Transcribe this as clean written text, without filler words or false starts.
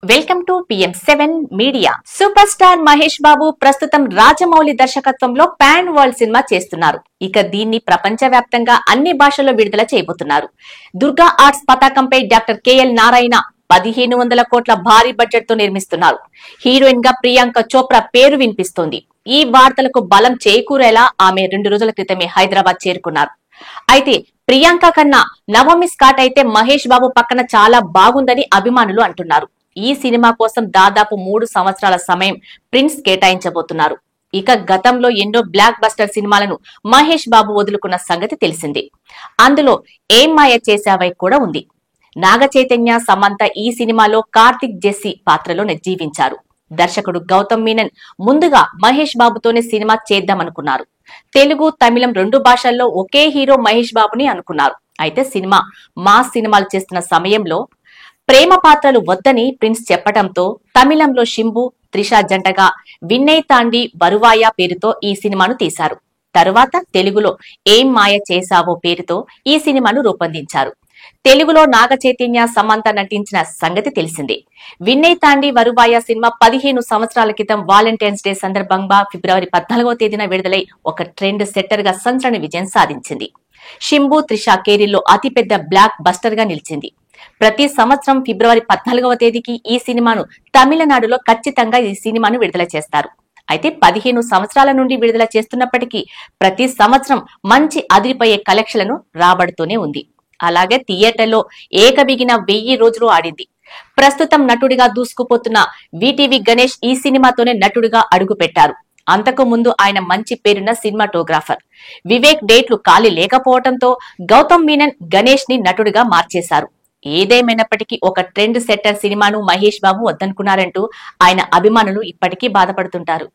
Welcome to PM7 media. Super star Mahesh Babu ప్రస్తుతం రాజమౌళి దర్శకత్వంలో pan world cinema చేస్తున్నారు. ఇక దీన్ని ప్రపంచవ్యాప్తంగా అన్ని భాషల్లో విడుదల చేయబోతున్నారు. దుర్గా ఆర్ట్స్ పతాకంపై డాక్టర్ KL నారాయణ 1500 కోట్ల భారీ బడ్జెట్ తో నిర్మిస్తున్నారు. హీరోయిన్ గా ప్రియాంక చోప్రా పేరు వినిపిస్తోంది. ఈ వార్తలకు బలం చేకూరేలా ఆమె 2 రోజుల క్రితమే హైదరాబాద్ చేరుకున్నారు. అయితే ప్రియాంక కన్నా నవమి స్కాట్ అయితే మహేష్ బాబు పక్కన చాలా బాగుందని అభిమానులు అంటున్నారు. ఈ సినిమా కోసం దాదాపు 3 సంవత్సరాల సమయం ప్రిన్స్ కేటాయించబోతున్నారు. ఇక గతంలో ఎన్నో బ్లాక్ బస్టర్ సినిమాలను మహేష్ బాబు వదులుకున్న సంగతి తెలిసిందే. అందులో ఏం మాయ చేశావై కూడా ఉంది. నాగ చైతన్య, సమంత ఈ సినిమాలో కార్తిక్ జెస్సీ పాత్రలో జీవించారు. దర్శకుడు గౌతమ్ మీనన్ ముందుగా మహేష్ బాబుతోనే సినిమా చేద్దామనుకున్నారు. తెలుగు, తమిళం 2 భాషల్లో ఒకే హీరో మహేష్ బాబుని అనుకున్నారు. అయితే సినిమా మాస్ సినిమాలు చేస్తున్న సమయంలో ప్రేమ పాత్రలు వద్దని ప్రిన్స్ చెప్పడంతో తమిళంలో శింబు, త్రిష జంటగా విన్నయ్ తాండి వరువాయ పేరుతో ఈ సినిమాను తీశారు. తరువాత తెలుగులో ఏం మాయ చేశావో పేరుతో ఈ సినిమాను రూపొందించారు. తెలుగులో నాగ చైతన్య, సమంత నటించిన సంగతి తెలిసిందే. విన్నయ్ తాండి వరువాయ సినిమా 15 సంవత్సరాల క్రితం వాలంటైన్స్ డే సందర్భంగా ఫిబ్రవరి 14వ తేదీన విడుదలై ఒక ట్రెండ్ సెట్టర్ గా సంచలన విజయం సాధించింది. శింబు, త్రిష కెరీర్లో అతిపెద్ద బ్లాక్ బస్టర్ గా నిలిచింది. ప్రతి సంవత్సరం ఫిబ్రవరి 14వ తేదీకి ఈ సినిమాను తమిళనాడులో ఖచ్చితంగా ఈ సినిమాను విడుదల చేస్తారు. అయితే 15 సంవత్సరాల నుండి విడుదల చేస్తున్నప్పటికీ ప్రతి సంవత్సరం మంచి అదిరిపోయే కలెక్షన్లను రాబడుతూనే ఉంది. అలాగే థియేటర్లో ఏకబిగిన 1000 రోజులు ఆడింది. ప్రస్తుతం నటుడిగా దూసుకుపోతున్న VTV గణేష్ ఈ సినిమాతోనే నటుడిగా అడుగు పెట్టారు. అంతకు ముందు ఆయన మంచి పేరున్న సినిమాటోగ్రాఫర్. వివేక్ డేట్లు ఖాళీ లేకపోవడంతో గౌతమ్ మీనన్ గణేష్ ని నటుడిగా మార్చేశారు. ఏదేమైనప్పటికీ ఒక ట్రెండ్ సెట్టర్ సినిమాను మహేష్ బాబు వద్దనుకున్నారంటూ ఆయన అభిమానులు ఇప్పటికీ బాధపడుతుంటారు.